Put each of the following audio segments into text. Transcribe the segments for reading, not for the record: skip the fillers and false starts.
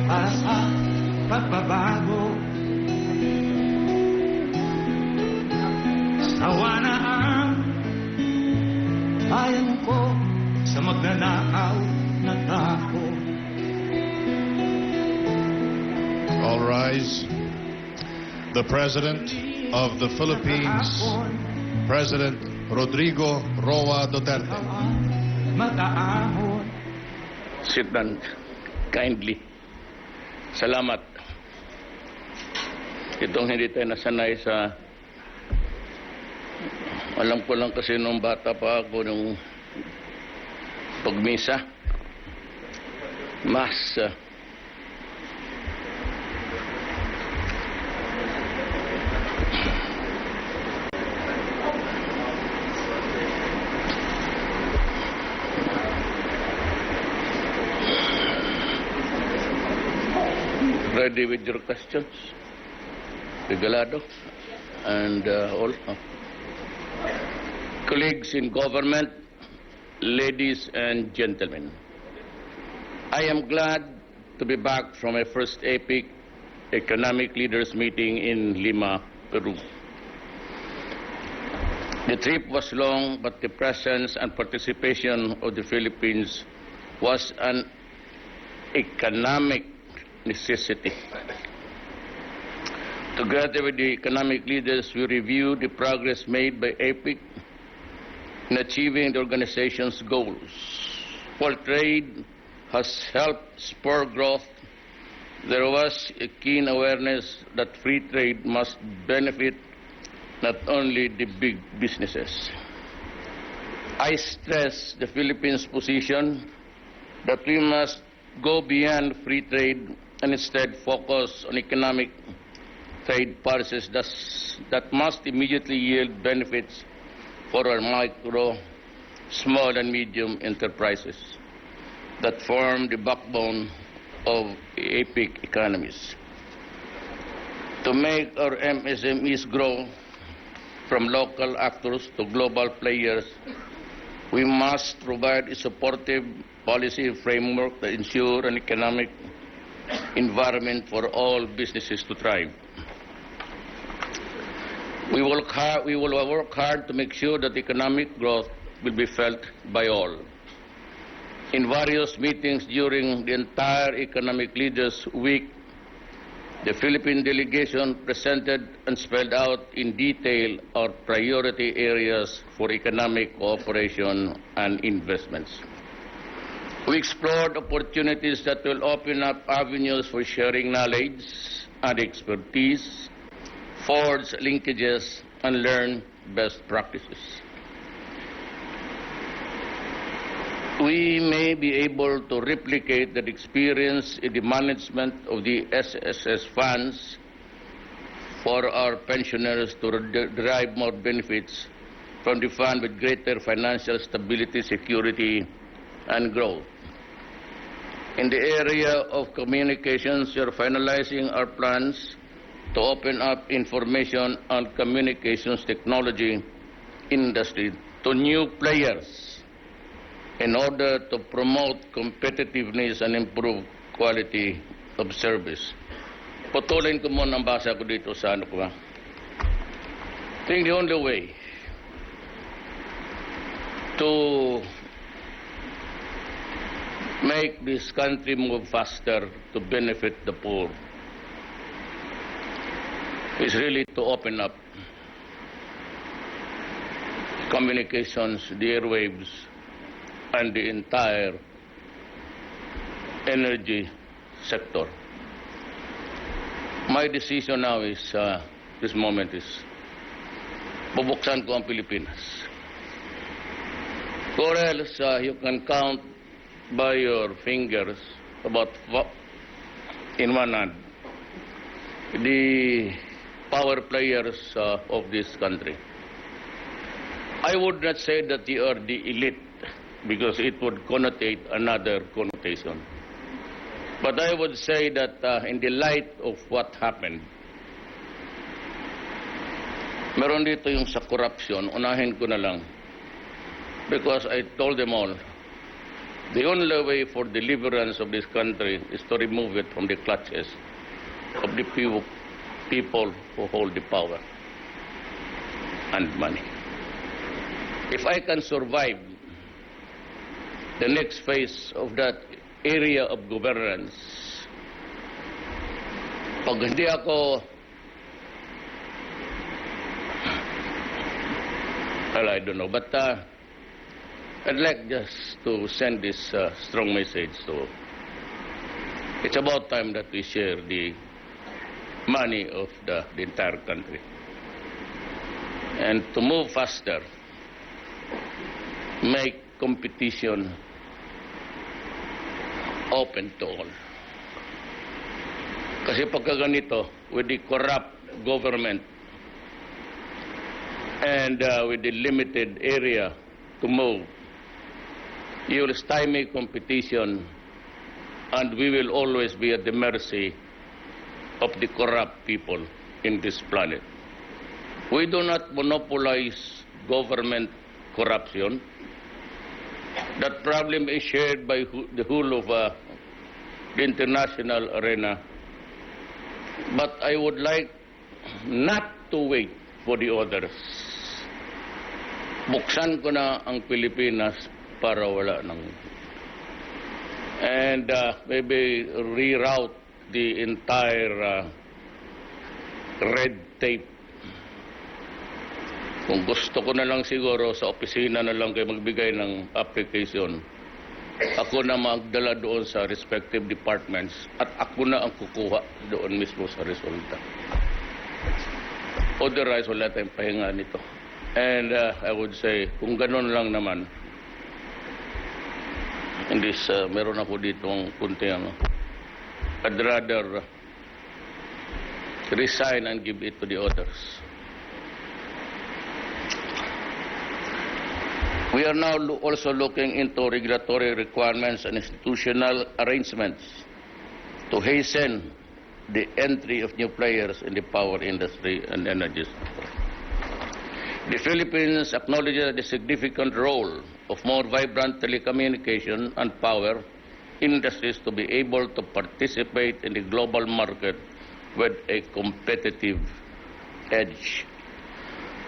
para sa pagbabago. Sawa na ang bayan ko sa magnanakaw na tao. All rise. The President of the Philippines, President Rodrigo Roa Duterte. Sit down kindly. Salamat. Itong hindi tayo nasanay sa... Alam ko lang kasi nung bata pa ako nung pagmisa. Mas... ready with your questions, Regalado, and all. Colleagues in government, ladies and gentlemen, I am glad to be back from my first APEC Economic Leaders Meeting in Lima, Peru. The trip was long, but the presence and participation of the Philippines was an economic necessity. Together with the economic leaders, we reviewed the progress made by APEC in achieving the organization's goals. While trade has helped spur growth, there was a keen awareness that free trade must benefit not only the big businesses. I stress the Philippines' position that we must go beyond free trade and instead focus on economic trade policies that must immediately yield benefits for our micro, small and medium enterprises that form the backbone of APEC economies. To make our MSMEs grow from local actors to global players, we must provide a supportive policy framework that ensure an economic environment for all businesses to thrive. We will work hard to make sure that economic growth will be felt by all. In various meetings during the entire Economic Leaders Week, the Philippine delegation presented and spelled out in detail our priority areas for economic cooperation and investments. We explored opportunities that will open up avenues for sharing knowledge and expertise, forge linkages, and learn best practices. We may be able to replicate that experience in the management of the SSS funds for our pensioners to derive more benefits from the fund with greater financial stability, security, and growth. In the area of communications, we are finalizing our plans to open up information and communications technology industry to new players in order to promote competitiveness and improve quality of service. Putulin ko muna ang basa ko dito sa ano ko. I think the only way to make this country move faster to benefit the poor is really to open up communications, the airwaves, and the entire energy sector. My decision now is, this moment is, bubuksan ko ang Pilipinas. Or else, you can count by your fingers about in one hand the power players of this country. I would not say that they are the elite because it would connotate another connotation. But I would say that in the light of what happened, meron dito yung sa corruption, unahin ko na lang. Because I told them all, The only way for deliverance of this country is to remove it from the clutches of the few people who hold the power and money. If I can survive the next phase of that area of governance, pag hindi ako, well, I don't know, but I'd like just to send this strong message to, it's about time that we share the money of the entire country. And to move faster, make competition open to all. Kasi pagka ganito, with the corrupt government and with the limited area to move, you will stymie competition, and we will always be at the mercy of the corrupt people in this planet. We do not monopolize government corruption. That problem is shared by the whole of the international arena. But I would like not to wait for the others. Buksan ko na ang Pilipinas para wala ng, and maybe reroute the entire red tape. Kung gusto ko na lang siguro sa opisina na lang kayo magbigay ng application, ako na magdala doon sa respective departments at ako na ang kukuha doon mismo sa resulta. Otherwise, wala tayong pahinga nito. And I would say, kung ganun lang naman, hindi meron ako dito ang kunti ano. I'd rather resign and give it to the others. We are now also looking into regulatory requirements and institutional arrangements to hasten the entry of new players in the power industry and energy sector. The Philippines acknowledges the significant role of more vibrant telecommunication and power industries to be able to participate in the global market with a competitive edge.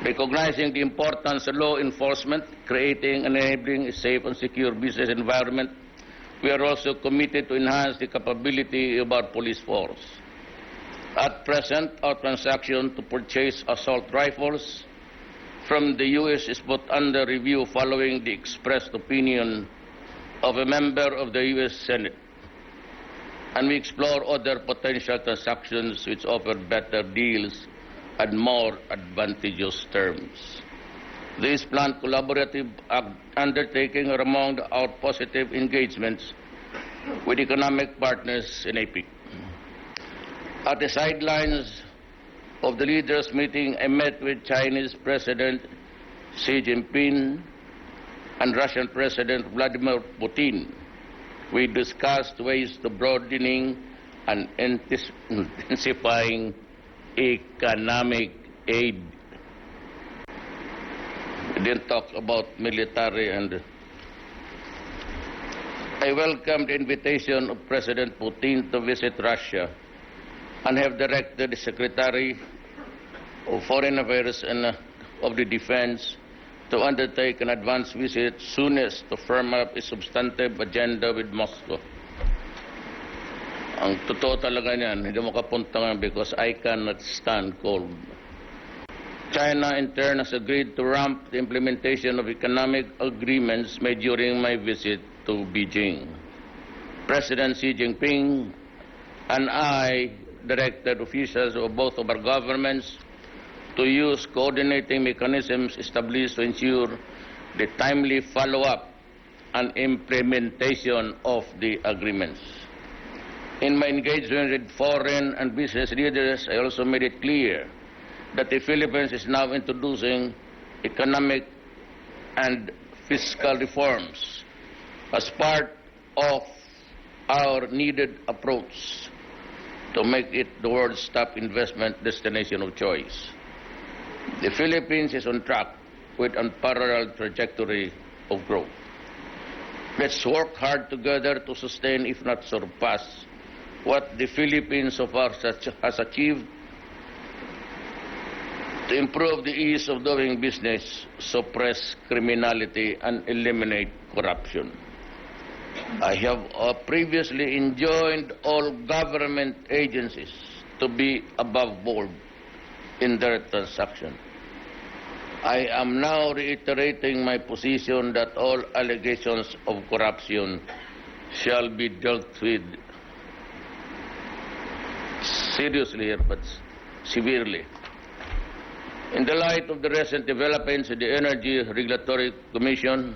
Recognizing the importance of law enforcement, creating and enabling a safe and secure business environment, we are also committed to enhance the capability of our police force. At present, our transaction to purchase assault rifles from the U.S. is put under review following the expressed opinion of a member of the U.S. Senate. And we explore other potential transactions which offer better deals and more advantageous terms. These planned collaborative undertakings are among our positive engagements with economic partners in APEC. At the sidelines of the leaders' meeting, I met with Chinese President Xi Jinping and Russian President Vladimir Putin. We discussed ways to broadening and intensifying economic aid. We didn't talk about military, and I welcome the invitation of President Putin to visit Russia and have directed the Secretary of Foreign Affairs and of the Defense to undertake an advance visit soonest to firm up a substantive agenda with Moscow. Ang totoo talaga niyan, hindi mo kapunta nga because I cannot stand cold. China in turn has agreed to ramp the implementation of economic agreements made during my visit to Beijing. President Xi Jinping and I directed officials of both of our governments to use coordinating mechanisms established to ensure the timely follow-up and implementation of the agreements. In my engagement with foreign and business leaders, I also made it clear that the Philippines is now introducing economic and fiscal reforms as part of our needed approach to make it the world's top investment destination of choice. The Philippines is on track with an unparalleled trajectory of growth. Let's work hard together to sustain, if not surpass, what the Philippines so far has achieved to improve the ease of doing business, suppress criminality, and eliminate corruption. I have previously enjoined all government agencies to be above board in their transaction. I am now reiterating my position that all allegations of corruption shall be dealt with seriously here, but severely. In the light of the recent developments in the Energy Regulatory Commission,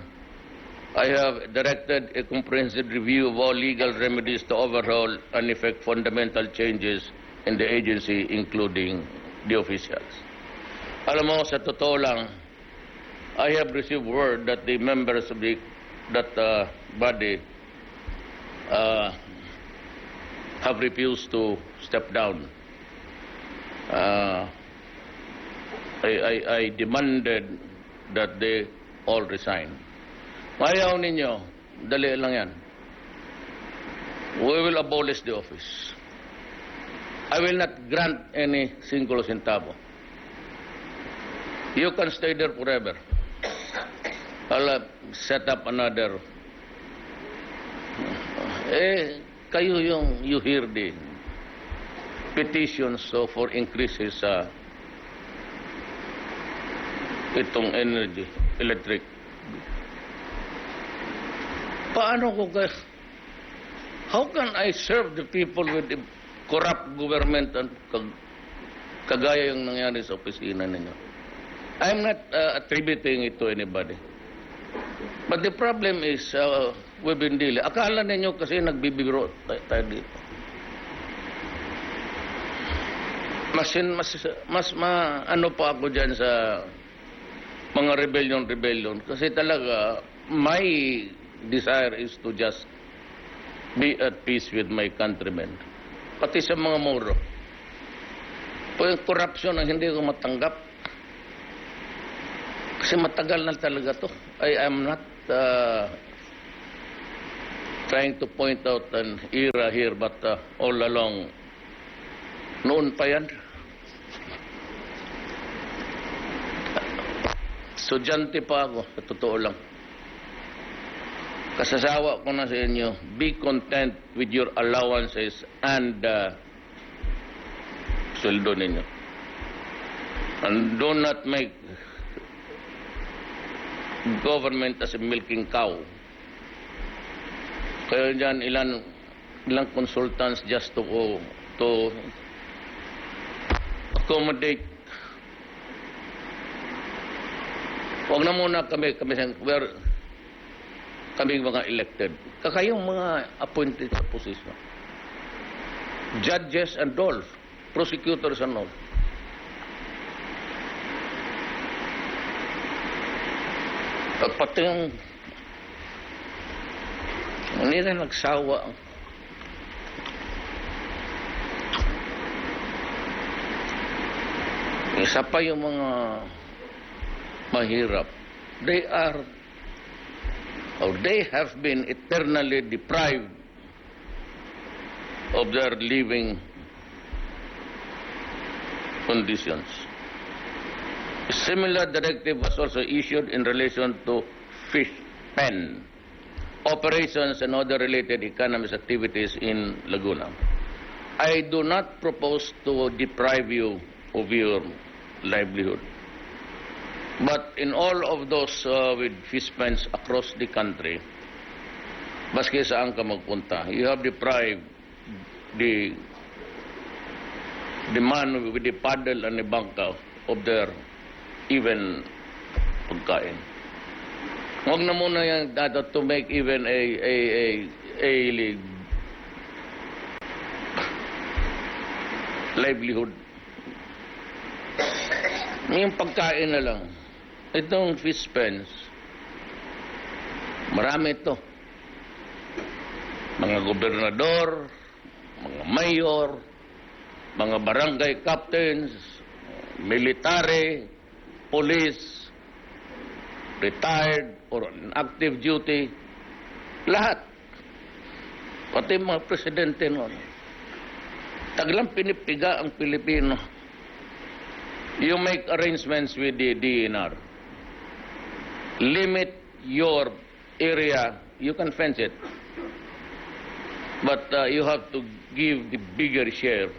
I have directed a comprehensive review of all legal remedies to overhaul and effect fundamental changes in the agency, including the officials. Alam mo, sa totoo lang, I have received word that the members of that body have refused to step down. I demanded that they all resign. Ayaw ninyo, dali lang yan. We will abolish the office. I will not grant any single centavo. You can stay there forever. I'll set up another. Kayo you hear the petitions for increases sa itong energy, electric. Paano ko how can I serve the people with the corrupt government and kagaya yung nangyari sa opisina ninyo? I'm not attributing it to anybody. But the problem is, we've been dealing. Akala ninyo kasi nagbibiro tayo dito. Mas ano pa ako dyan sa mga rebellion. Kasi talaga, my desire is to just be at peace with my countrymen. Pati sa mga muro. Po yung corruption ang hindi ko matanggap. Kasi matagal na talaga to. I am not trying to point out an era here, but all along, noon pa yan. Estudyante pa ako, sa totoo lang. Kasasawa ko na sa inyo, be content with your allowances and sweldo ninyo. And do not make government as a milking cow. Kaya dyan, ilang consultants just to accommodate. Huwag na muna kami mga elected. Kakayong mga appointed sa position. Judges and all, prosecutors and all. Pati yung hindi na nagsawa. Isa pa yung mga mahirap. They have been eternally deprived of their living conditions. A similar directive was also issued in relation to fish pen operations and other related economic activities in Laguna. I do not propose to deprive you of your livelihood. But in all of those with fish pens across the country, baski saan ka magpunta, you have deprived the man with the paddle and the bangka of their even pagkain. Huwag na muna yan to make even a livelihood. Yung pagkain na lang. Itong fish pens, marami ito. Mga gobernador, mga mayor, mga barangay captains, military, police, retired or on active duty, Lahat. Pati mga presidente noon. Taglang pinipiga ang Pilipino. You make arrangements with the DNR. Limit your area. You can fence it. But you have to give the bigger share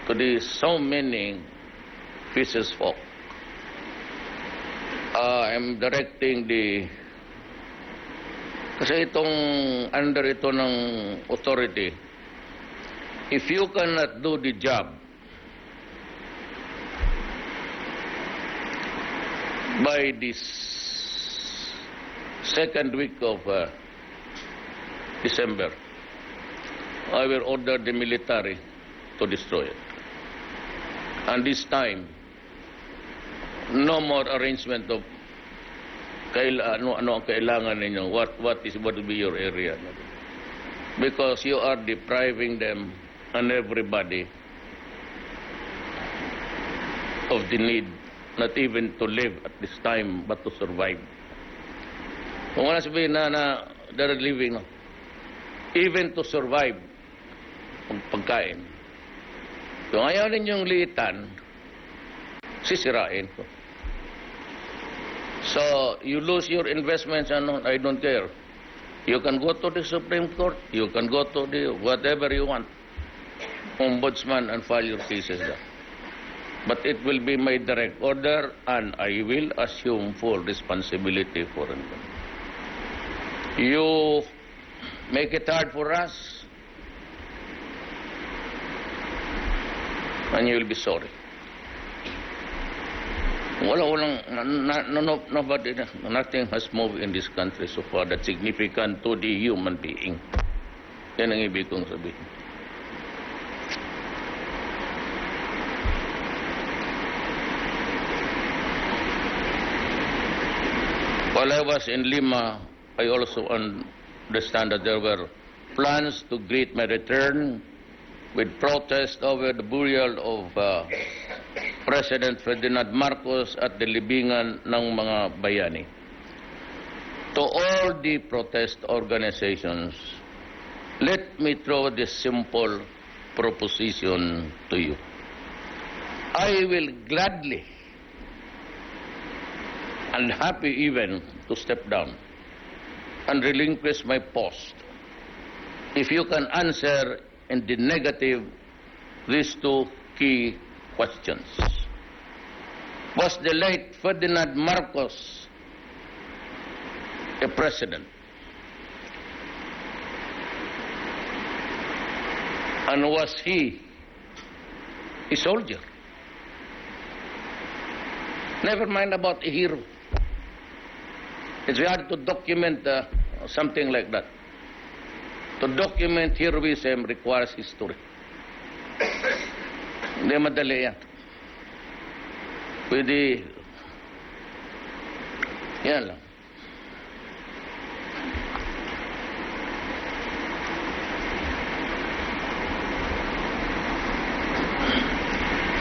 to the so many fishes folk. I'm directing the... Kasi itong under ito ng authority, if you cannot do the job by this second week of December, I will order the military to destroy it. And this time, no more arrangement of ano ang kailangan ninyo, what will be your area. Because you are depriving them and everybody of the need, not even to live at this time, but to survive. Kung wala sabihin na they're living, no? Even to survive, pagkain. Kung ayaw ninyong liitan, sisirain ko. So, you lose your investments, and I don't care. You can go to the Supreme Court, you can go to the whatever you want, Ombudsman, and file your cases there. But it will be my direct order, and I will assume full responsibility for it. You make it hard for us, and you will be sorry. Nobody, nothing has moved in this country so far that's significant to the human being. Yan ang ibig kong sabihin. While I was in Lima, I also understand that there were plans to greet my return with protest over the burial of President Ferdinand Marcos at the libingan ng mga bayani. To all the protest organizations, let me throw this simple proposition to you. I will gladly and happy even to step down and relinquish my post if you can answer in the negative these two key questions. Was the late Ferdinand Marcos a president? And was he a soldier? Never mind about a hero. It's hard to document something like that. To document heroism requires history. Hindi madali yan. Pwede, yan lang.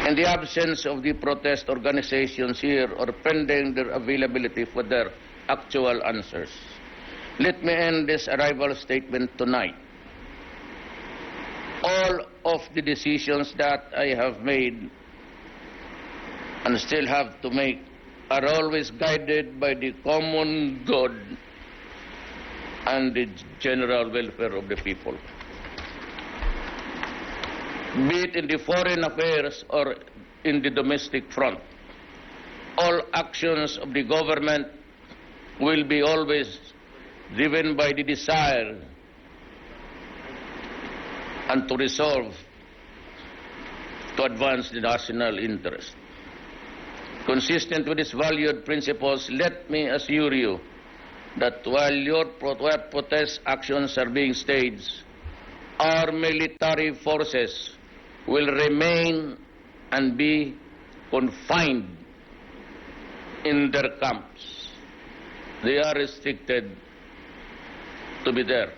In the absence of the protest organizations here or pending their availability for their actual answers, let me end this arrival statement tonight. All of the decisions that I have made and still have to make are always guided by the common good and the general welfare of the people. Be it in the foreign affairs or in the domestic front, all actions of the government will be always driven by the desire and to resolve to advance the national interest. Consistent with these valued principles, let me assure you that while your protest actions are being staged, our military forces will remain and be confined in their camps. They are restricted to be there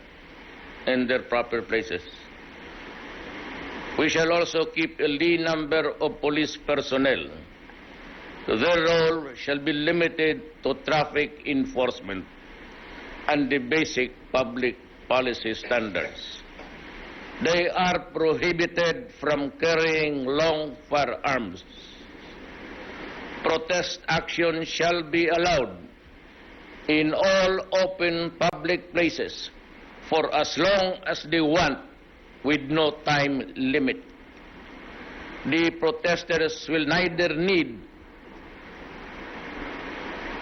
in their proper places. We shall also keep a lean number of police personnel. Their role shall be limited to traffic enforcement. and the basic public policy standards. They are prohibited from carrying long firearms. Protest action shall be allowed in all open public places for as long as they want, with no time limit. The protesters will neither need,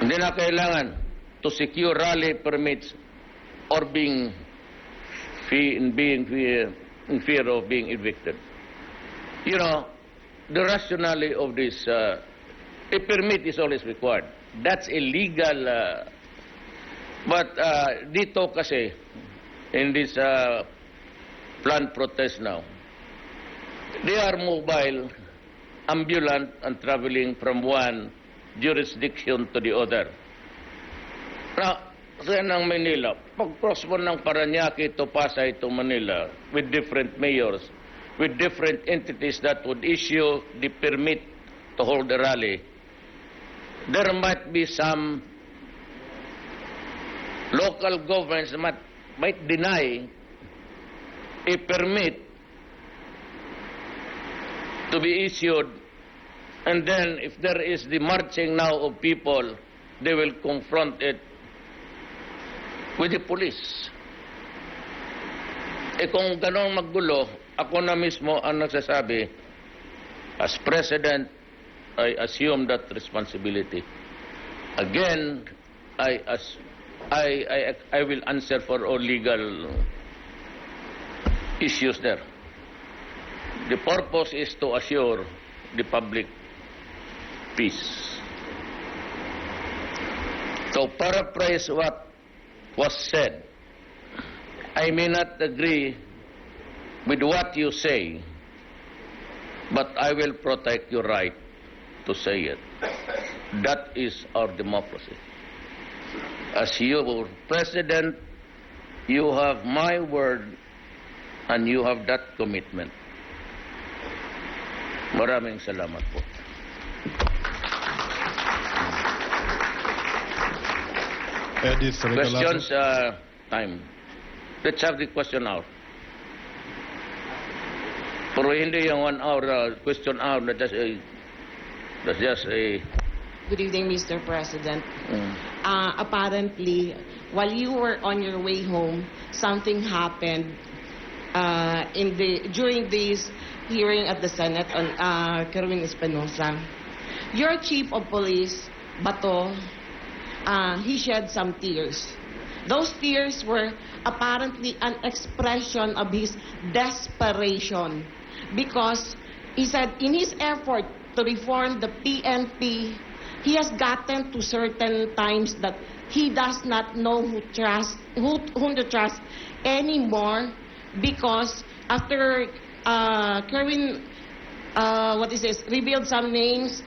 hindi na kailangan, to secure rally permits or in fear of being evicted. You know, the rationale of this, a permit is always required. That's illegal. But dito kasi, in this planned protest now, they are mobile, ambulant, and traveling from one jurisdiction to the other. Now, sa ng Manila, pag-cross mo ng Paranaque to Pasay to Manila with different mayors, with different entities that would issue the permit to hold the rally, there might be some local governments that might deny a permit to be issued, and then if there is the marching now of people, they will confront it with the police. Kung ganong maggulo, ako na mismo ang nagsasabi, as President, I assume that responsibility. Again, I will answer for all legal issues there. The purpose is to assure the public peace. To paraphrase what was said, I may not agree with what you say, but I will protect your right to say it. That is our democracy. As your President, you have my word and you have that commitment. Maraming salamat po. Edith Regalado. Questions, time. Let's have the question hour. Pero hindi yung 1 hour question hour. That's just a... Good evening, Mr. President. Apparently, while you were on your way home, something happened during this hearing at the Senate on Kerwin Espinosa. Your Chief of Police, Bato, he shed some tears. Those tears were apparently an expression of his desperation because he said in his effort to reform the PNP, he has gotten to certain times that he does not know whom to trust anymore because after Kerwin revealed some names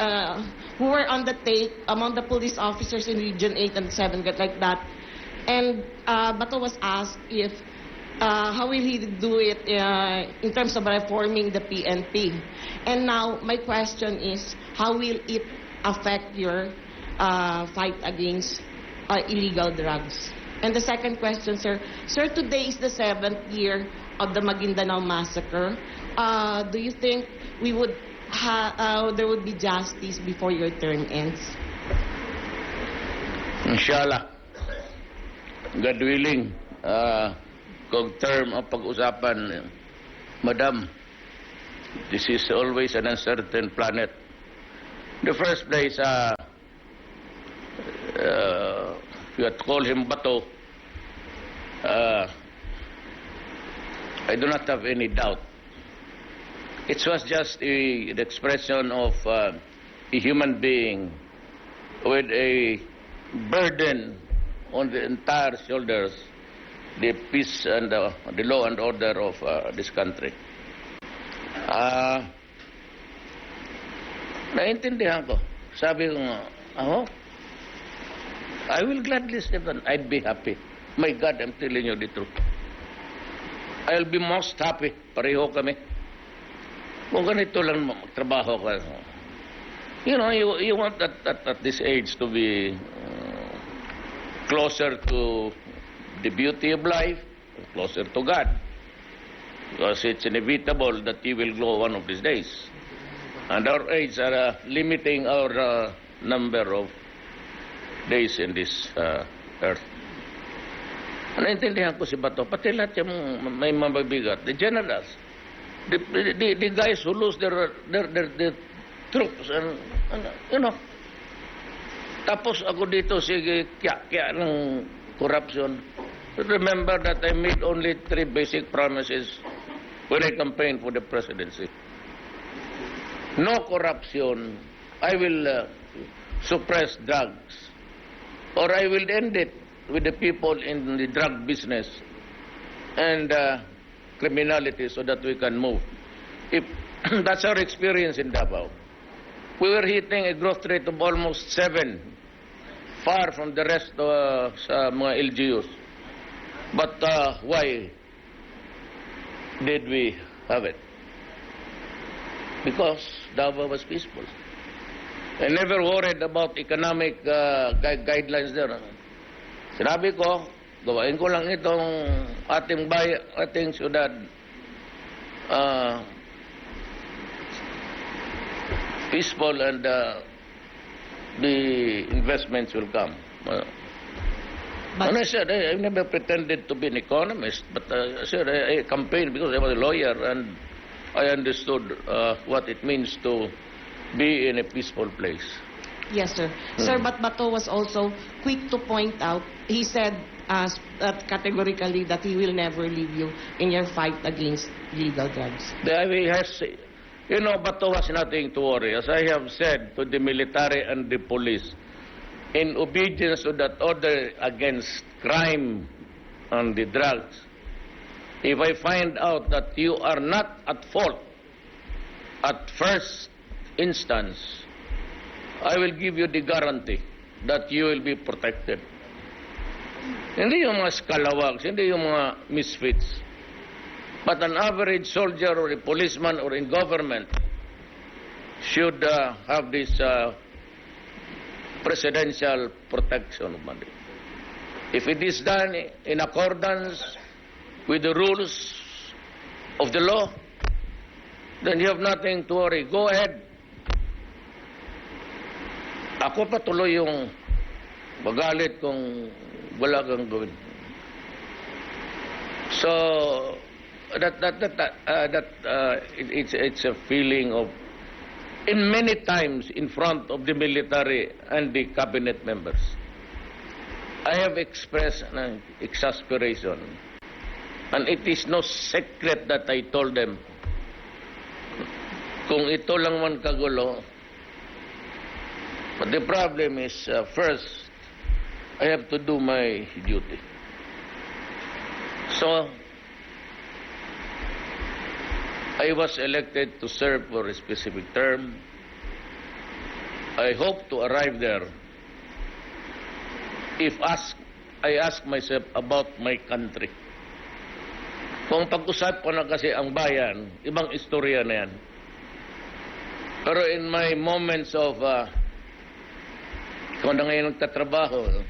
who were on the tape among the police officers in Region 8 and 7, like that. And Bato was asked if how will he do it in terms of reforming the PNP. And now my question is, how will it affect your fight against illegal drugs? And the second question, sir. Sir, today is the 7th year of the Maguindanao massacre. Do you think there would be justice before your term ends? Inshallah. God willing, kung term ang pag-usapan, Madam, this is always an uncertain planet. In the first place, you had to call him Bato. I do not have any doubt. It was just an expression of a human being with a burden on the entire shoulders, the peace and the law and order of this country. Naiintindihan ko. Sabi ko nga, I will gladly step down. I'd be happy. My God, I'm telling you the truth. I'll be most happy. Pareho kami. Kung ganito lang magtrabaho ka. You know, you want at this age to be closer to the beauty of life, closer to God. Because it's inevitable that you will go one of these days. And our age are limiting our number of days in this earth. Naintindihan ko si Bato, pati lahat yung may mabibigat. The generals, the guys who lose their troops, and you know. Tapos ako dito, sige, kaya ng corruption. Remember that I made only 3 basic promises when I campaigned for the presidency. No corruption. I will suppress drugs. Or I will end it with the people in the drug business and criminality so that we can move. If that's our experience in Davao. We were hitting a growth rate of almost 7, far from the rest sa mga LGUs. But why did we have it? Because Davao was peaceful. I never worried about economic guidelines there. Sinabi ko, gawain ko lang itong ating syudad peaceful and the investments will come. And I said, I never pretended to be an economist, but I said I campaigned because I was a lawyer and I understood what it means to be in a peaceful place. Yes, sir. Sir, but Bato was also quick to point out, he said categorically that he will never leave you in your fight against illegal drugs. You know, Bato has nothing to worry. As I have said to the military and the police, in obedience to that order against crime and the drugs, if I find out that you are not at fault at first instance, I will give you the guarantee that you will be protected. Hindi yung mga scalawags, hindi yung mga misfits. But an average soldier or a policeman or in government should have this presidential protection of money. If it is done in accordance with the rules of the law, then you have nothing to worry. Go ahead. Ako pa tuloy yung magalit kung wala kang gawin. So it's a feeling of, in many times in front of the military and the cabinet members, I have expressed an exasperation, and it is no secret that I told them, kung ito lang man kagulo. But the problem is, first, I have to do my duty. So, I was elected to serve for a specific term. I hope to arrive there. I ask myself about my country. Kung pag-usap ko na kasi ang bayan, ibang istorya na yan. Pero in my moments of kung na ngayon nagtatrabaho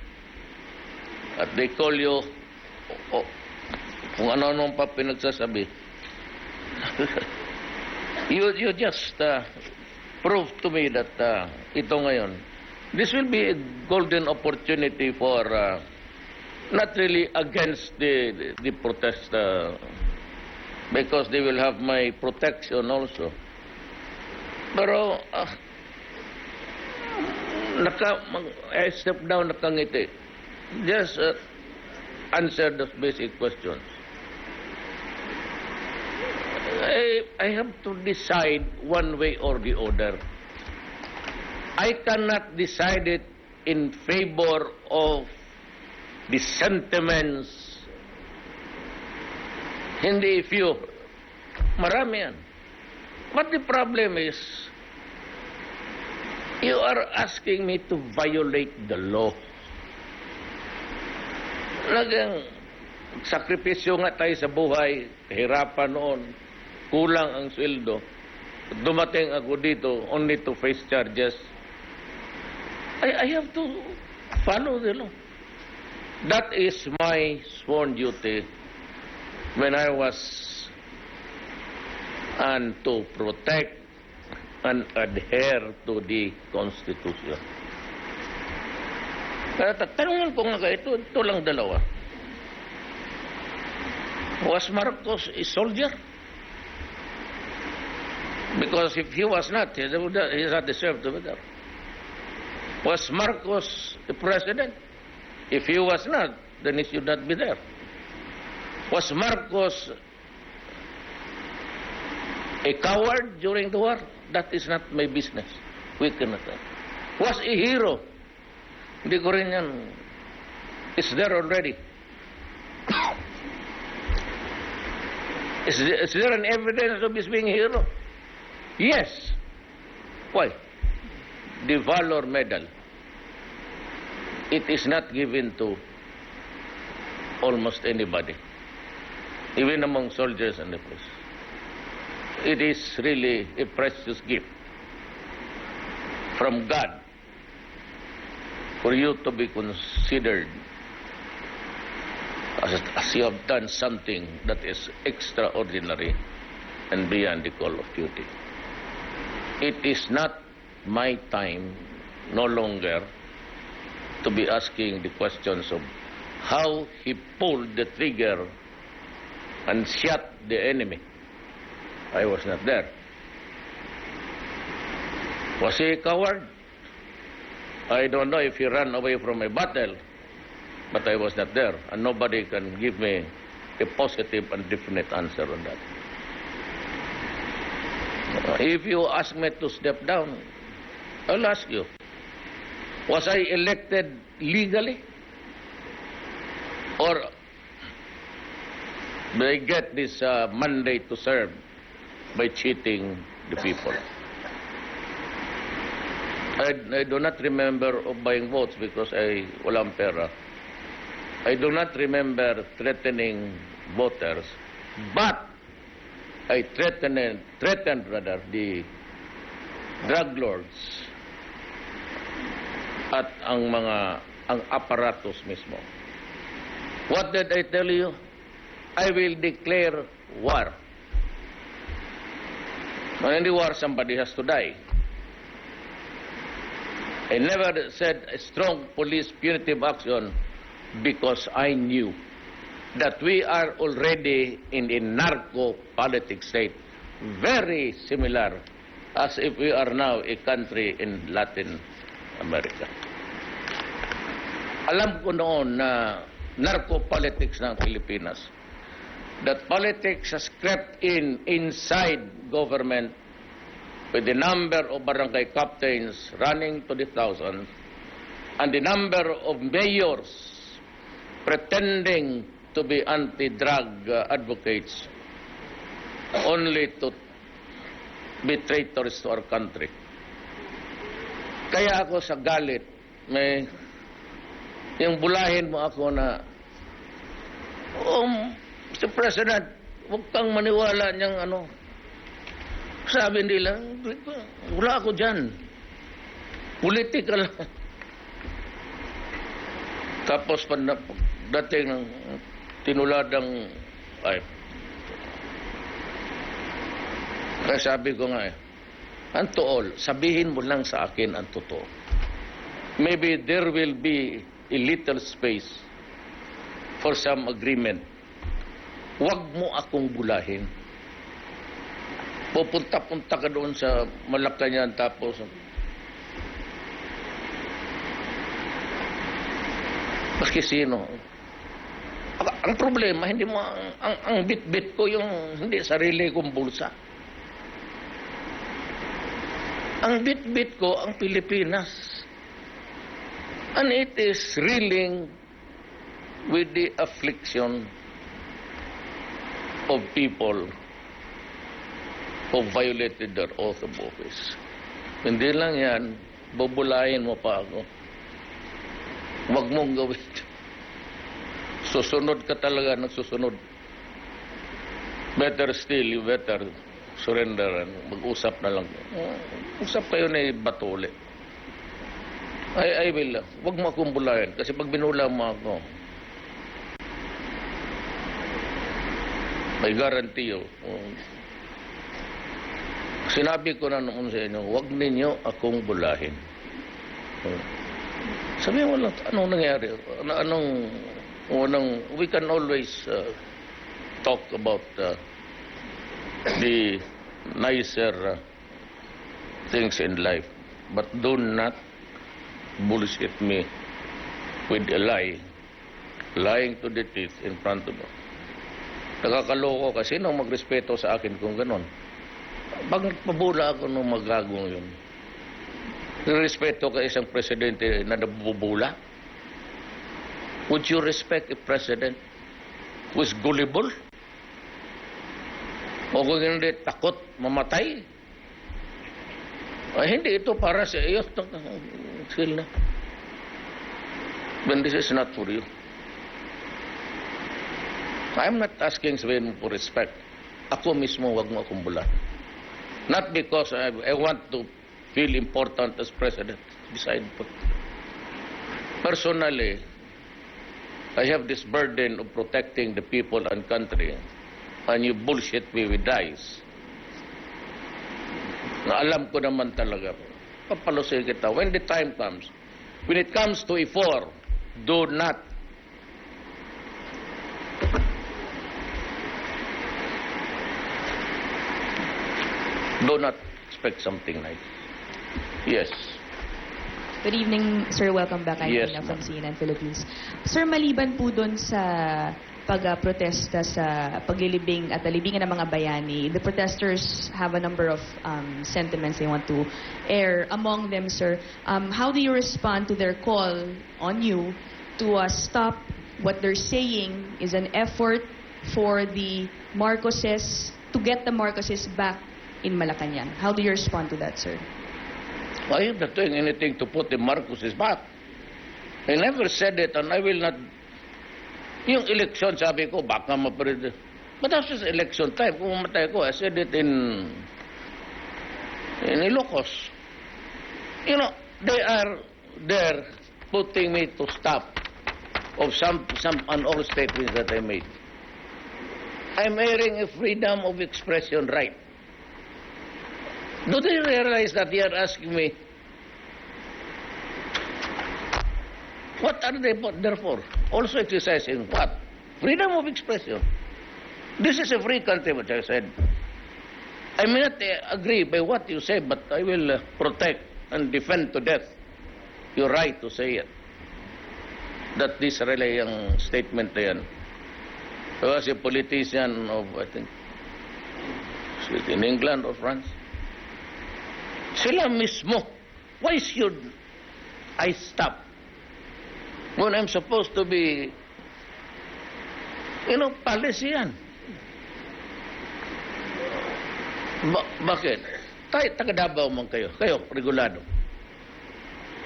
at they call you kung ano-anong pa pinagsasabi, you just prove to me that ito ngayon, this will be a golden opportunity for not really against the protest because they will have my protection also. Pero I step down, nakangiti. Just answer those basic questions. I have to decide one way or the other. I cannot decide it in favor of the sentiments. Hindi few. Marami yan. But the problem is, you are asking me to violate the law. Talagang sakripisyo nga tayo sa buhay, kahirapan noon, kulang ang sweldo. Dumating ako dito only to face charges. I have to follow the law. That is my sworn duty when I was and to protect and adhere to the Constitution. Kaya tatanungin ko nga kayo, ito lang dalawa. Was Marcos a soldier? Because if he was not, he does not deserve to be there. Was Marcos the president? If he was not, then he should not be there. Was Marcos a coward during the war? That is not my business. We cannot. Was a hero? Hindi ko rin yan. It's there already. Is there an evidence of his being a hero? Yes. Why? The Valor Medal. It is not given to almost anybody, even among soldiers and the police. It is really a precious gift from God for you to be considered as you have done something that is extraordinary and beyond the call of duty. It is not my time no longer to be asking the questions of how he pulled the trigger and shot the enemy. I was not there. Was he a coward? I don't know if he ran away from a battle, but I was not there, and nobody can give me a positive and definite answer on that. If you ask me to step down, I'll ask you, was I elected legally? Or did I get this mandate to serve by cheating the people? I do not remember of buying votes because walang pera. I do not remember threatening voters, but I threatened the drug lords at ang apparatus mismo. What did I tell you? I will declare war. When in the war, somebody has to die. I never said a strong police punitive action because I knew that we are already in a narco-politic state, very similar as if we are now a country in Latin America. Alam ko noon na narco-politics ng Pilipinas, that politics has crept inside government with the number of barangay captains running to the thousands and the number of mayors pretending to be anti-drug advocates only to be traitors to our country. Kaya ako sa galit, yung bulahin mo ako na, Mr. President, huwag kang maniwala niyang sabi nila, wala ako dyan. Political. Tapos dating ng tinuladang, kaya sabi ko nga ang tool, sabihin mo lang sa akin ang totoo. Maybe there will be a little space for some agreement. Huwag mo akong bulahin. Pupunta-punta ka doon sa Malacanang tapos maski sino. Ang problema, hindi mo ang bit-bit ko yung hindi sarili kong bulsa. Ang bit-bit ko ang Pilipinas. And it is reeling with the affliction of people who violated their oath of office. Hindi lang yan, bubulahin mo pa ako. Huwag mong gawin. Susunod ka talaga, nagsusunod. Better still, you better surrender and mag-usap na lang. Usap kayo na bato ulit. I will, huwag mo akong bulahin. Kasi pag binula mo ako, I guarantee you, sinabi ko na noon sa inyo, huwag ninyo akong bulahin. Sabi mo lang, anong nangyari? We can always talk about the nicer things in life, but do not bullshit me with a lie, lying to the teeth in front of me. Nakakaloko kasi nung magrespeto sa akin kung ganon. Pag nagpabula ako nung magagong yun, respeto ka isang presidente na nabubula? Would you respect a president who is gullible? O kung hindi, takot mamatay? Ay, hindi ito para sa iyo. Feel na. When this is not for you. I'm not asking sabihin mo for respect. Ako mismo, wag mo akong bulan. Not because I want to feel important as president. Beside po. Personally, I have this burden of protecting the people and country. And you bullshit me with lies. Na alam ko naman talaga. Papalusay kita. When the time comes, when it comes to E4, do not expect something nice. Yes. Good evening, sir. Welcome back. I'm Yes, Tina from ma'am. CNN Philippines. Sir, maliban po doon sa pag-protesta sa paglilibing at alibingan ng mga bayani, the protesters have a number of sentiments they want to air. Among them, sir, how do you respond to their call on you to stop what they're saying is an effort for the Marcoses, to get the Marcoses back in Malacanang? How do you respond to that, sir? I am not doing anything to put the Marcoses back. I never said it and I will not. Yung election, sabi ko, baka maparid. But after election time, kung mamatay ko, I said it in Ilocos. You know, they are there putting me to stop of some and all statements that I made. I'm airing a freedom of expression right. Do they realize that they are asking me, what are they there for? Also exercising what? Freedom of expression. This is a free country, which I said. I may not agree by what you say, but I will protect and defend to death your right to say it. That this really yung statement na yan. I was a politician of, I think, in England or France. Sila mismo, why should I stop when I'm supposed to be, policy yan? Bakit? Taga-Davao man kayo. Kayo, regulado.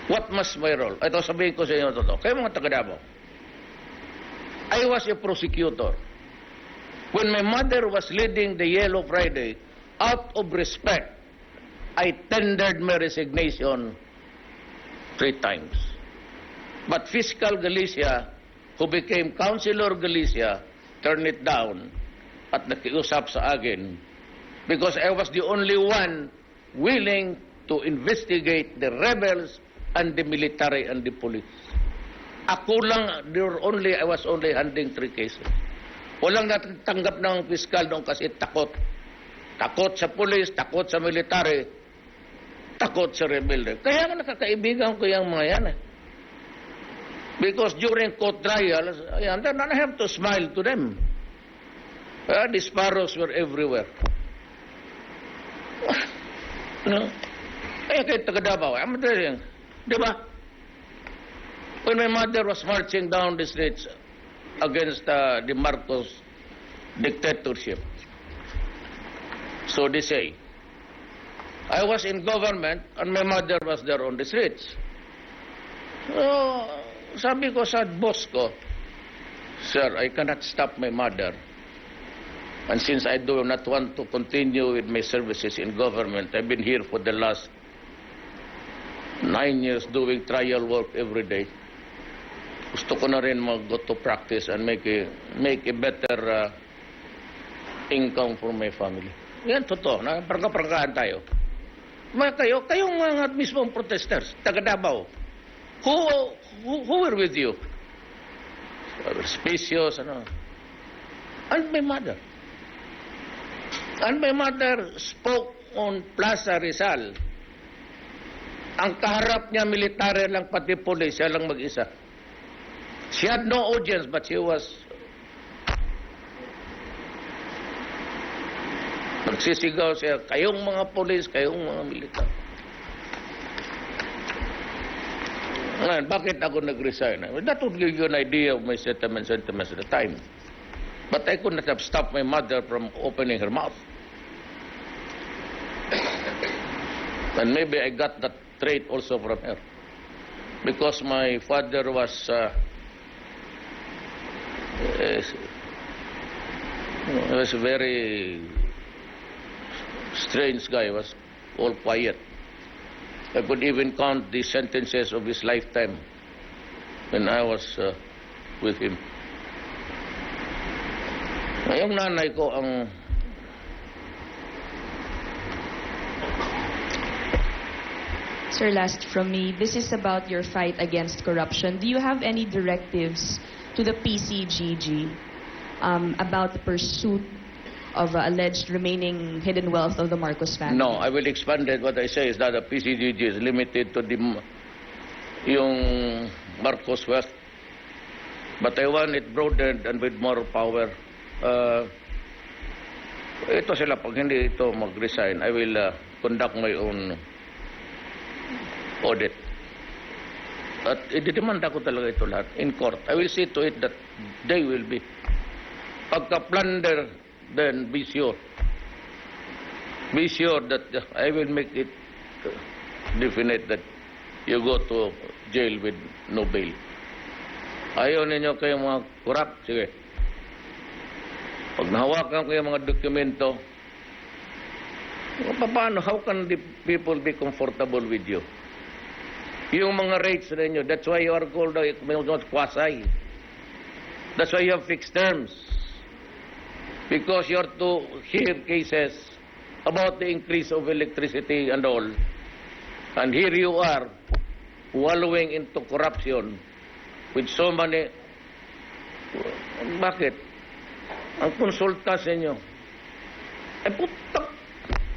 What must my role? Ito, sabihin ko sa inyo totoo. Kayo mga taga-Davao. I was a prosecutor. When my mother was leading the Yellow Friday, out of respect, I tendered my resignation 3 times. But Fiscal Galicia, who became Councilor Galicia, turned it down at nakiusap sa akin because I was the only one willing to investigate the rebels and the military and the police. Ako lang, I was only handling 3 cases. Walang natanggap ng fiskal doon kasi takot. Takot sa police, takot sa military, takot sa rebelde. Kaya nga nakakaibigan ko yung mga yan. Because during court trials, I have to smile to them. The sparrows were everywhere. Kaya kayo taga-Davao, I'm telling you, di ba? When my mother was marching down the streets against the Marcos dictatorship, so they say, I was in government and my mother was there on the streets. So, sabi ko sa boss ko, sir, I cannot stop my mother. And since I do not want to continue with my services in government, I've been here for the last 9 years doing trial work every day. Gusto ko na rin mag-go to practice and make a better income for my family. Yan, totoo. Prangka-prangkaan tayo. Kayong mga mismong protesters, taga Davao, who were with you? Specious, ano? And my mother. And my mother spoke on Plaza Rizal. Ang kaharap niya, military lang, pati police, siya lang mag-isa. She had no audience, but she was nagsisigaw siya, kayong mga police, kayong mga militar. Ngayon, bakit ako nag-resign? That would give you an idea of my sentiments at the time. But I could not have stopped my mother from opening her mouth. And maybe I got that trait also from her. Because my father was a very strange guy, was all quiet. I could even count the sentences of his lifetime when I was with him. Yung nanay ko ang Sir, last from me. This is about your fight against corruption. Do you have any directives to the PCGG about the pursuit of alleged remaining hidden wealth of the Marcos family? No, I will expand it. What I say is that the PCGG is limited to yung Marcos wealth. But I want it broadened and with more power. Ito sila, pag hindi ito mag-resign, I will conduct my own audit. At ididemanda ko talaga ito lahat in court. I will see to it that they will be. Pagka-plunder, then be sure. Be sure that I will make it definite that you go to jail with no bail. Ayaw ninyo kayong mga corrupt, sige. Pag nahawakan ko yung mga dokumento, paano, how can the people be comfortable with you? Yung mga rates ninyo, that's why you are called quasi. That's why you have fixed terms. Because you are to hear cases about the increase of electricity and all. And here you are, wallowing into corruption with so many. Bakit? Ang konsulta sa inyo, putak,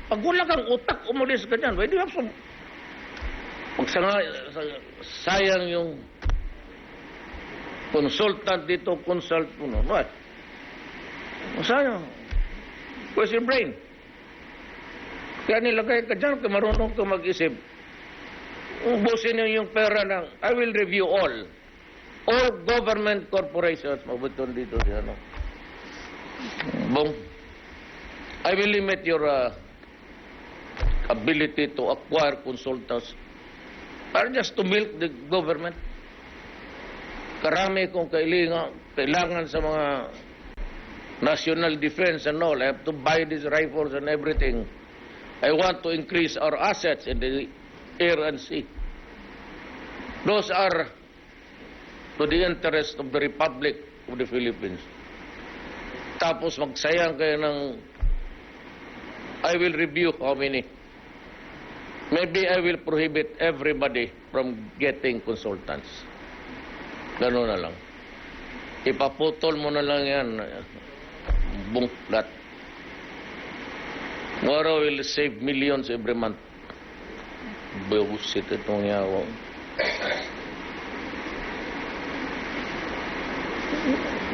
pag wala kang utak, umalis ka dyan. Why do you have some... sayang yung consultant dito, consult mo. What? Sayang. Where's your brain? Kaya nilagay ka dyan, kung marunong ka mag-isip. Ubusin niyo yung pera ng, I will review all government corporations. Mabuton dito siya, no? Bong, I will limit your ability to acquire consultants para just to milk the government. Karami kong kailangan sa mga national defense and all. I have to buy these rifles and everything. I want to increase our assets in the air and sea. Those are to the interest of the Republic of the Philippines. Tapos magsayang kayo ng I will review how many. Maybe I will prohibit everybody from getting consultants. Gano'n na lang. Ipaputol mo na lang yan. Bungkat. Tomorrow will save millions every month. Bullshit itong yawa.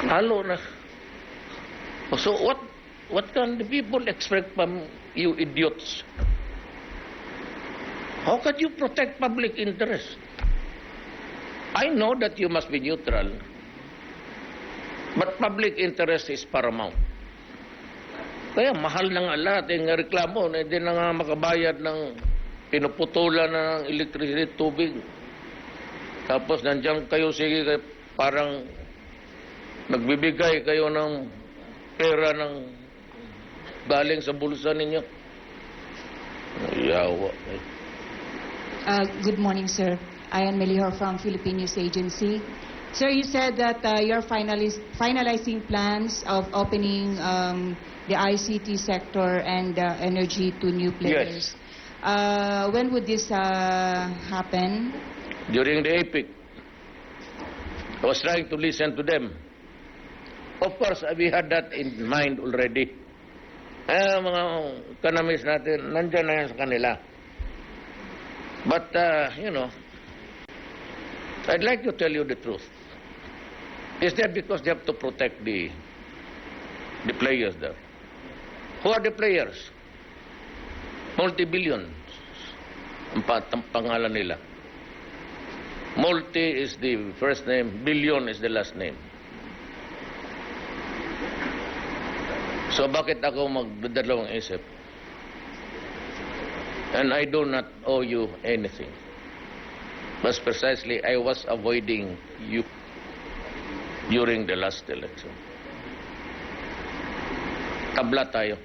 Halo na. So what can the people expect from you idiots? How can you protect public interest? I know that you must be neutral, but public interest is paramount. Kaya mahal na nga lahat yung reklamo na hindi na nga makabayad ng pinuputulan ng electricity, tubig. Tapos nandiyan kayo, sige, parang nagbibigay kayo ng pera ng galing sa bulsa ninyo. Yawa. Good morning, sir. I am Melihor from Philippine News Agency. Sir, you said that you're finalizing plans of opening the ICT sector and energy to new players. Yes. When would this happen? During the APEC, I was trying to listen to them. Of course, we had that in mind already. Mga economists natin, nandyan na yan sa kanila. But, I'd like to tell you the truth. Is that because they have to protect the players there? Who are the players? Multi-billions. Ang pangalan nila. Multi is the first name, billion is the last name. So bakit ako magdadalawang isip? And I do not owe you anything. But precisely, I was avoiding you during the last election. Tabla tayo.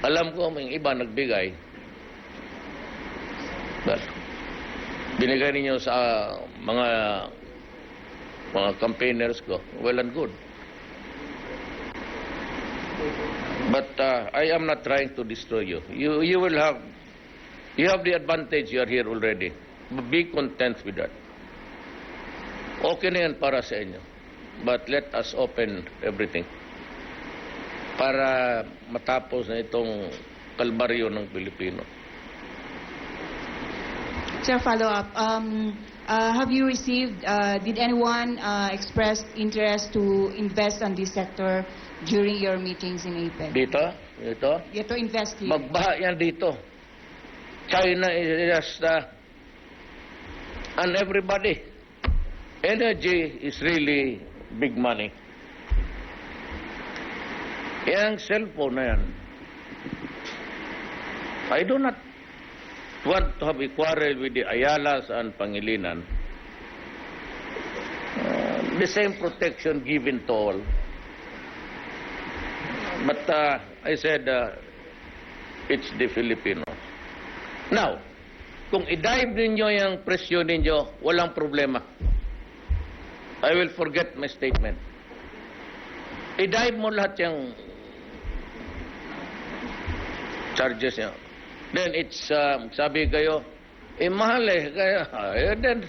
Alam ko may iba nagbigay. Well, binigay ninyo sa mga campaigners ko. Well and good. But I am not trying to destroy you. You have the advantage. You are here already. Be content with that. Okay na yan para sa inyo. But let us open everything para matapos na itong kalbaryo ng Pilipino. Sir, follow up. Have you received, did anyone express interest to invest on this sector during your meetings in APEC? Dito? Yeah, to invest here. Magbaha yan dito. China is just, and everybody. Energy is really big money. Yang cellphone na yan. I do not want to have a quarrel with the Ayalas and Pangilinan. The same protection given to all. But I said, it's the Filipinos. Now, kung i-dive ninyo yung presyo ninyo, walang problema. I will forget my statement. I-dive mo lahat yung charges niya. Then it's, sabi kayo, mahal eh. Kaya, then,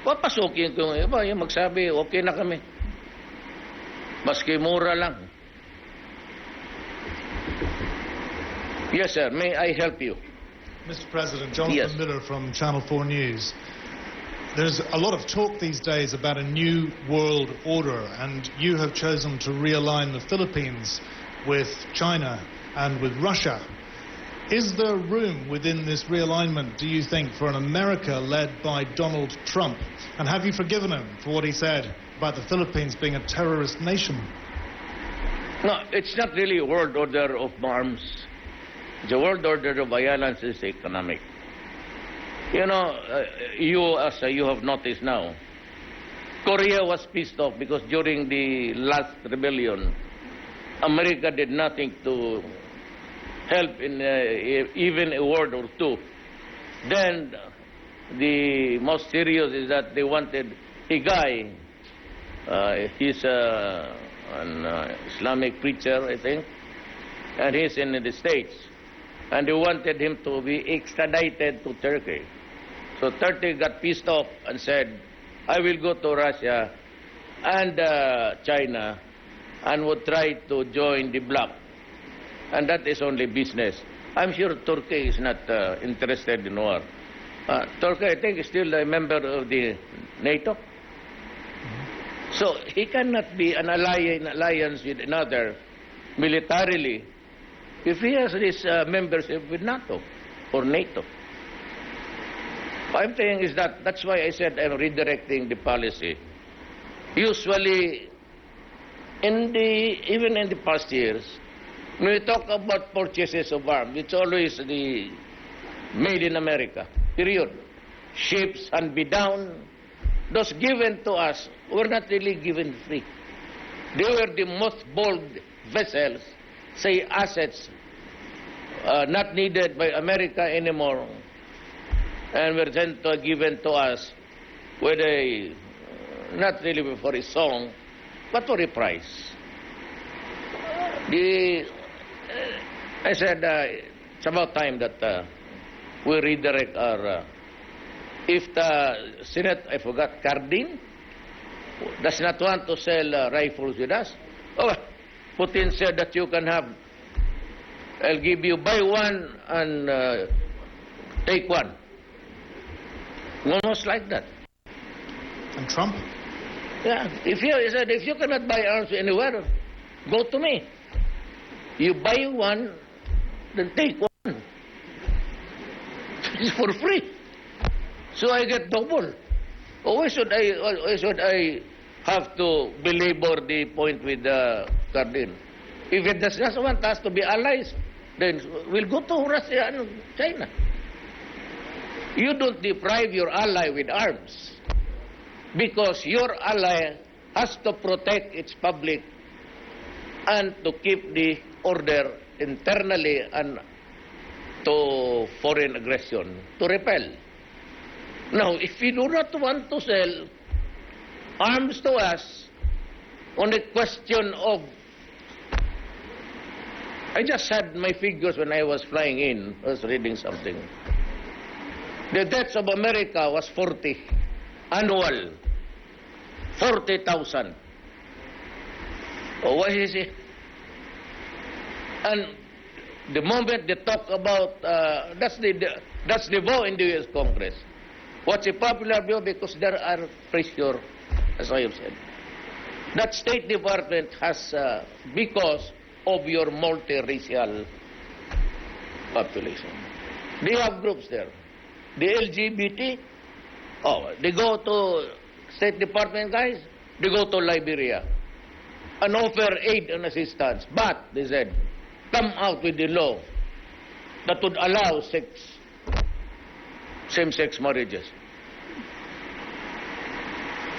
papasukin ko yung iba, yung magsabi, okay na kami. Maski mura lang. Yes, sir. May I help you? Mr. President, Jonathan Miller from Channel 4 News. There's a lot of talk these days about a new world order, and you have chosen to realign the Philippines with China and with Russia. Is there room within this realignment, do you think, for an America led by Donald Trump? And have you forgiven him for what he said about the Philippines being a terrorist nation? No, it's not really a world order of arms. The world order of violence is economic. You know, you have noticed now, Korea was pissed off because during the last rebellion, America did nothing to help in even a word or two. Then the most serious is that they wanted a guy, he's an Islamic preacher, I think, and he's in the States, and they wanted him to be extradited to Turkey. So Duterte got pissed off and said, I will go to Russia and China and would try to join the bloc. And that is only business. I'm sure Turkey is not interested in war. Turkey, I think, is still a member of the NATO. So he cannot be an alliance with another militarily if he has this membership with NATO or NATO. What I'm saying is that's why I said I'm redirecting the policy. Usually, even in the past years, when we talk about purchases of arms, it's always the made in America, period. Ships and be down, those given to us were not really given free. They were the most bold vessels, say assets, not needed by America anymore, and were given to us with a not really for a song, but for a prize. I said it's about time that we redirect our. If the Senate, I forgot, Cardin, does not want to sell rifles with us, Putin said that you can have. I'll give you buy one and take one. Almost like that. And Trump? Yeah. He said, if you cannot buy arms anywhere, go to me. You buy one, then take one. It's for free. So I get double. Why should I have to belabor the point with Cardin? If it does not want us to be allies, then we'll go to Russia and China. You don't deprive your ally with arms because your ally has to protect its public and to keep the order internally and to foreign aggression, to repel. Now, if we do not want to sell arms to us on a question of... I just had my figures when I was flying in. I was reading something. The deaths of America was 40. Annual. 40,000. What is it? And the moment they talk about... that's the vote in the U.S. Congress. What's a popular view? Because there are pressure, as I have said. That State Department has... because of your multiracial population. They have groups there. The LGBT, they go to State Department guys, they go to Liberia and offer aid and assistance. But, they said, come out with the law that would allow same-sex marriages.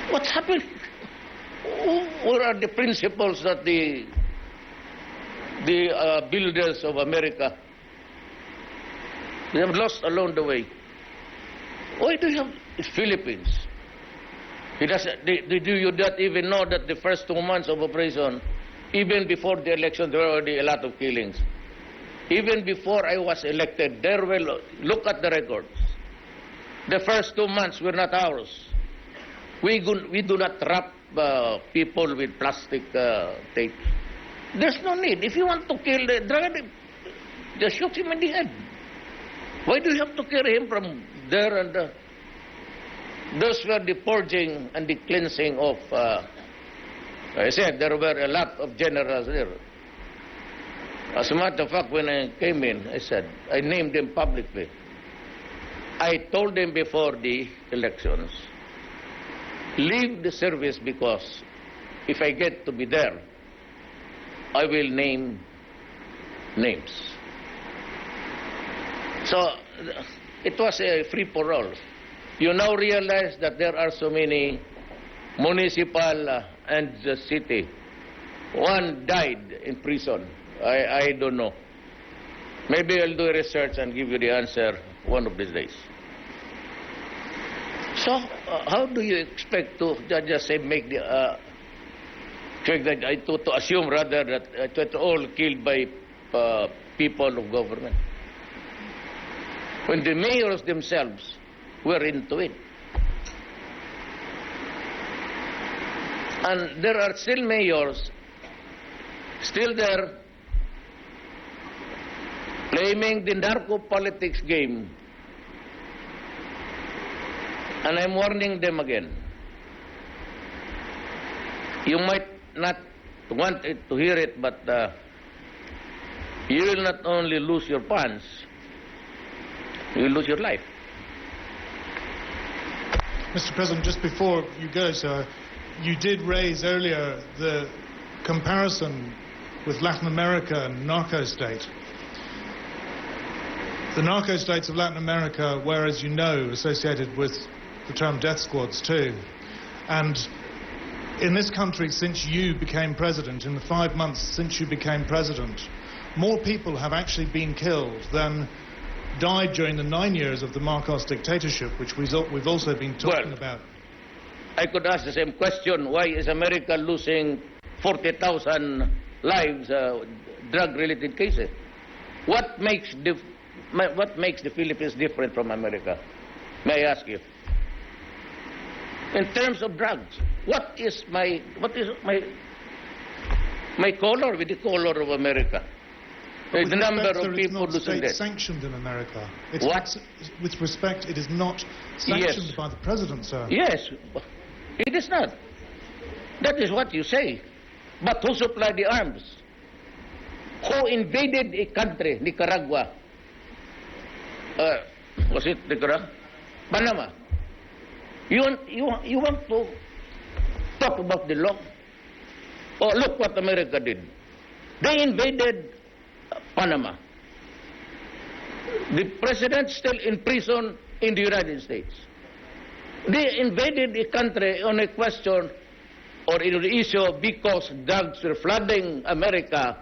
What's happening? What are the principles that the builders of America, they have lost along the way? Why do you have the Philippines? Do you not even know that the first 2 months of operation, even before the election, there were already a lot of killings? Even before I was elected, there were, look at the records. The first 2 months were not ours. We do not wrap people with plastic tape. There's no need. If you want to kill the drug, just shoot him in the head. Why do you have to carry him from there and there? Those were the purging and the cleansing of, I said, there were a lot of generals there. As a matter of fact, when I came in, I said, I named them publicly. I told them before the elections, leave the service because if I get to be there, I will name names. So it was a free-for-all. You now realize that there are so many municipal and the city. One died in prison. I don't know. Maybe I'll do research and give you the answer one of these days. So how do you expect to just say make the to assume rather that it's all killed by people of government when the mayors themselves were into it? And there are still mayors still there claiming the narco politics game, and I'm warning them again. You might not want it to hear it, but you will not only lose your pants, you will lose your life. Mr. President, just before you go, sir, you did raise earlier the comparison with Latin America and narco state. The narco states of Latin America were, as you know, associated with the term death squads too. And in this country, since you became president, in the 5 months since you became president, more people have actually been killed than died during the 9 years of the Marcos dictatorship, which we've also been talking about. I could ask the same question, why is America losing 40,000 lives, drug-related cases? What makes the Philippines different from America? May I ask you? In terms of drugs, what is my color with the color of America? With The number respect, of sir, people it's not losing death. state-sanctioned in America. What? With respect, it is not sanctioned Yes. by the president, sir. Yes, it is not. That is what you say. But who supplied the arms? Who invaded a country, Nicaragua? Was it Nicaragua? Panama. You want to talk about the law? Oh, look what America did. They invaded Panama. The president still in prison in the United States. They invaded the country on a question or in the issue because drugs were flooding America,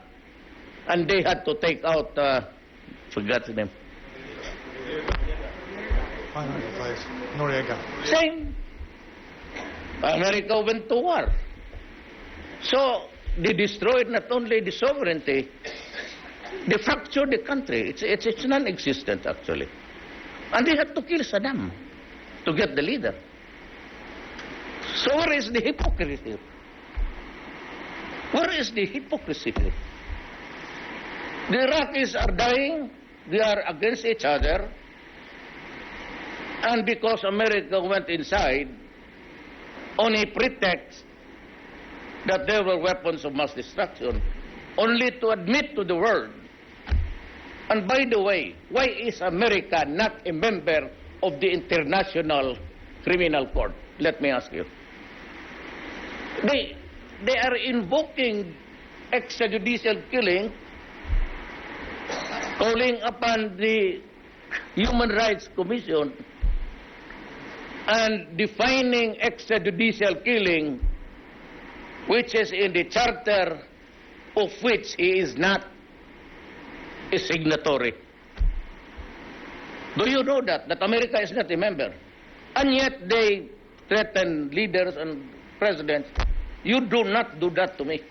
and they had to take out, forgot the name. Noriega. Same. America went to war. So they destroyed not only the sovereignty, they fractured the country. It's non-existent actually. And they had to kill Saddam to get the leader. So where is the hypocrisy here? Where is the hypocrisy here? The Iraqis are dying, they are against each other, and because America went inside on a pretext that there were weapons of mass destruction, only to admit to the world. And by the way, why is America not a member of the International Criminal Court? Let me ask you. They are invoking extrajudicial killing, calling upon the Human Rights Commission and defining extrajudicial killing, which is in the charter of which he is not a signatory. Do you know that America is not a member? And yet they threaten leaders and presidents. You do not do that to me.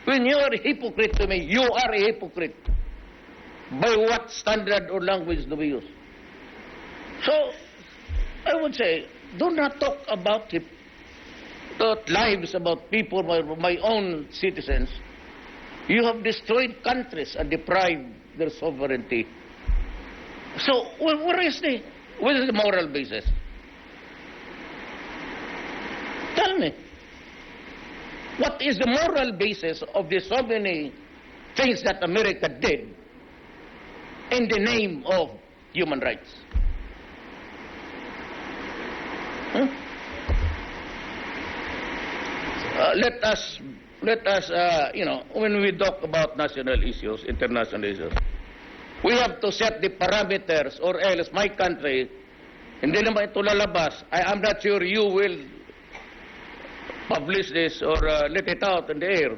When you are a hypocrite to me, you are a hypocrite. By what standard or language do we use? So, I would say, do not talk about lives, about people, my own citizens. You have destroyed countries and deprived their sovereignty. So, where is the moral basis? Tell me. What is the moral basis of the so many things that America did in the name of human rights? Let us, when we talk about national issues, international issues, we have to set the parameters, or else my country, hindi naman ito lalabas. I'm not sure you will publish this or let it out in the air.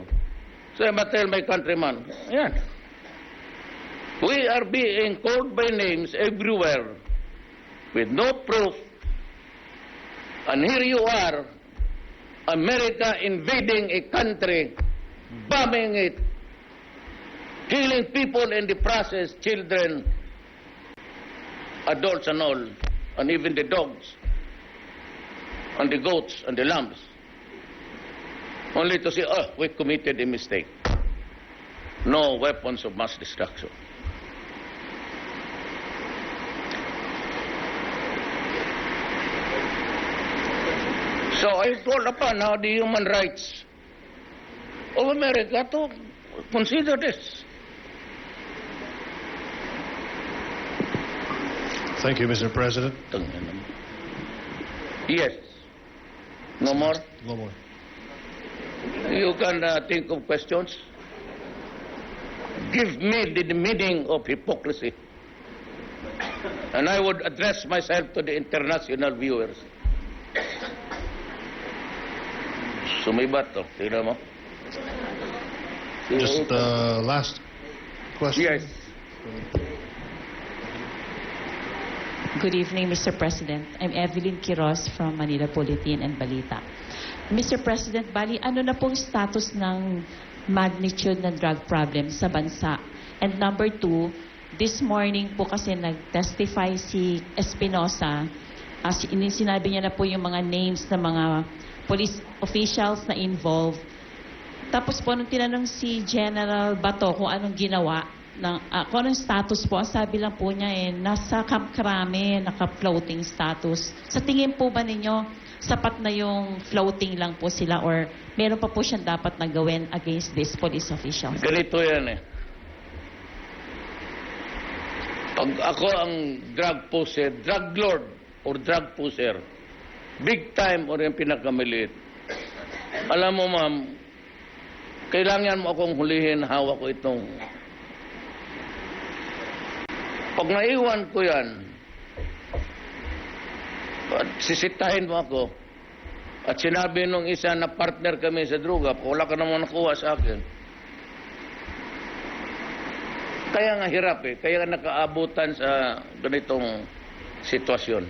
So I must tell my countrymen, yeah, we are being called by names everywhere with no proof. And here you are, America invading a country, bombing it, killing people in the process, children, adults and all, and even the dogs, and the goats and the lambs. Only to say, oh, we committed a mistake. No weapons of mass destruction. So I call upon now the human rights of America to consider this. Thank you, Mr. President. Yes. No more? No more. You can think of questions. Give me the meaning of hypocrisy. And I would address myself to the international viewers. Sumibat to, tingnan mo. Just last question. Yes. Good evening, Mr. President. I'm Evelyn Quiroz from Manila Bulletin and Balita. Mr. President, bali, ano na pong status ng magnitude ng drug problem sa bansa? And number two, this morning po kasi nag-testify si Espinosa. Sinabi niya na po yung mga names ng mga police officials na involved. Tapos po, nung tinanong si General Bato kung anong ginawa, kung anong status po, sabi lang po niya nasa Camp Crame, naka-floating status. Sa tingin po ba ninyo, sapat na yung floating lang po sila or meron pa po siyang dapat na gawin against these police officials? Ganito yan Pag ako ang drug pusher, drug lord or drug pusher, big time or yung pinakamaliit. Alam mo ma'am, kailangan mo akong hulihin, hawak ko itong. Pag naiwan ko yan, at sisitahin mo ako, at sinabi nung isa na partner kami sa droga, wala ka naman nakuha sa akin. Kaya nga hirap kaya nga nakaabutan sa ganitong sitwasyon.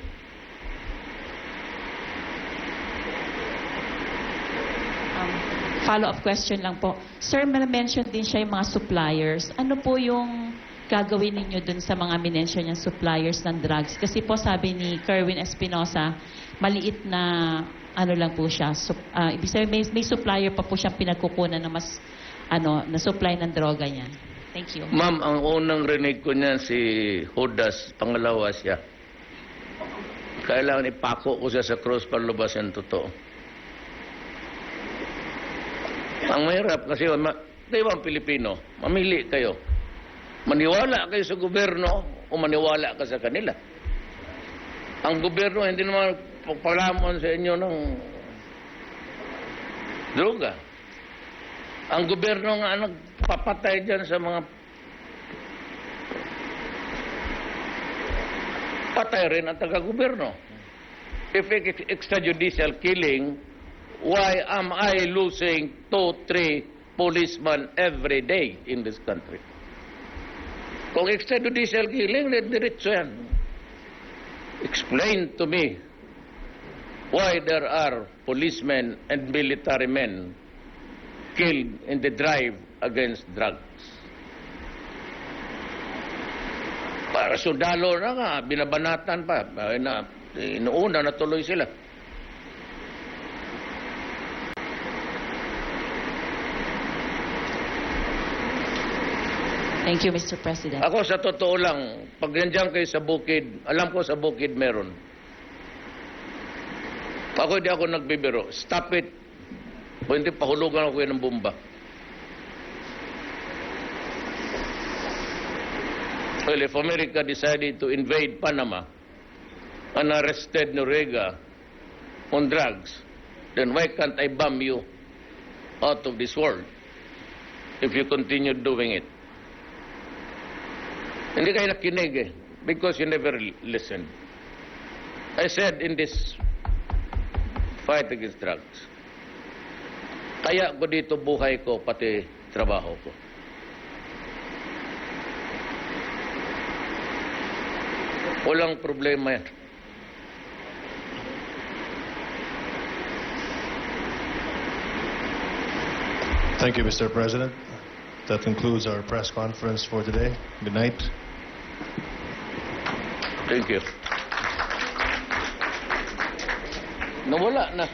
Follow-up question lang po. Sir, mention din siya yung mga suppliers. Ano po yung gagawin ninyo dun sa mga minention yung suppliers ng drugs? Kasi po sabi ni Kerwin Espinosa, maliit na ano lang po siya. Ibig sabihin, may supplier pa po siyang pinagkukunan na mas na supply ng droga niya. Thank you. Ma'am, ang unang rinig ko niyan si Judas, pangalawa siya. Kailangan ipako ko siya sa cross para lubas ang totoo. Ang mahirap kasi, kayo ang Pilipino, mamili kayo. Maniwala kayo sa gobyerno o maniwala ka sa kanila. Ang gobyerno hindi naman pagpalamon sa inyo ng droga. Ang gobyerno nga nagpapatay dyan sa mga patay rin ang taga-gobyerno. If extrajudicial killing, why am I losing 2-3 policemen every day in this country? Kung extrajudicial killing, diretso yan. Explain to me why there are policemen and military men killed in the drive against drugs. Para sundalo na nga, binabanatan pa. Inuuna na tuloy sila. Thank you, Mr. President. Ako sa totoo lang, pag nandiyan kayo sa bukid, alam ko sa bukid meron. Ako hindi ako nagbibiro. Stop it. O hindi, pahulugan ako ng bomba. Well, if America decided to invade Panama and arrested Noriega on drugs, then why can't I bomb you out of this world if you continue doing it? Hindi kayo nakinig because you never listened. I said in this fight against drugs, kaya ko dito buhay ko, pati trabaho ko. Walang problema yan. Thank you, Mr. President. That concludes our press conference for today. Good night. Thank you. Nawala na.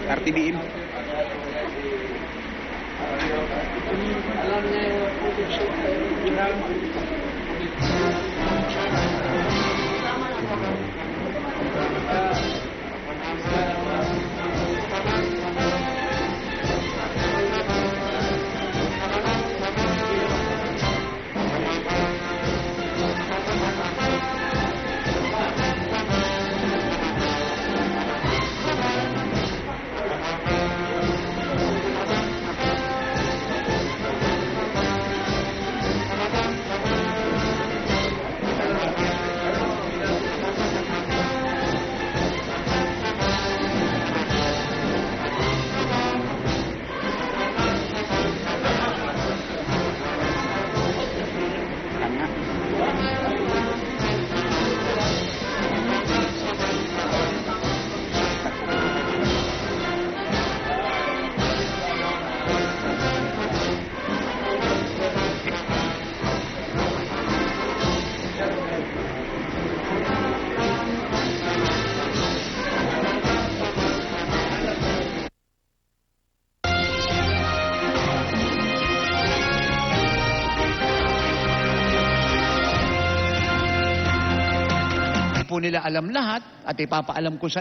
RTBin. po nila alam lahat at ipapaalam ko sa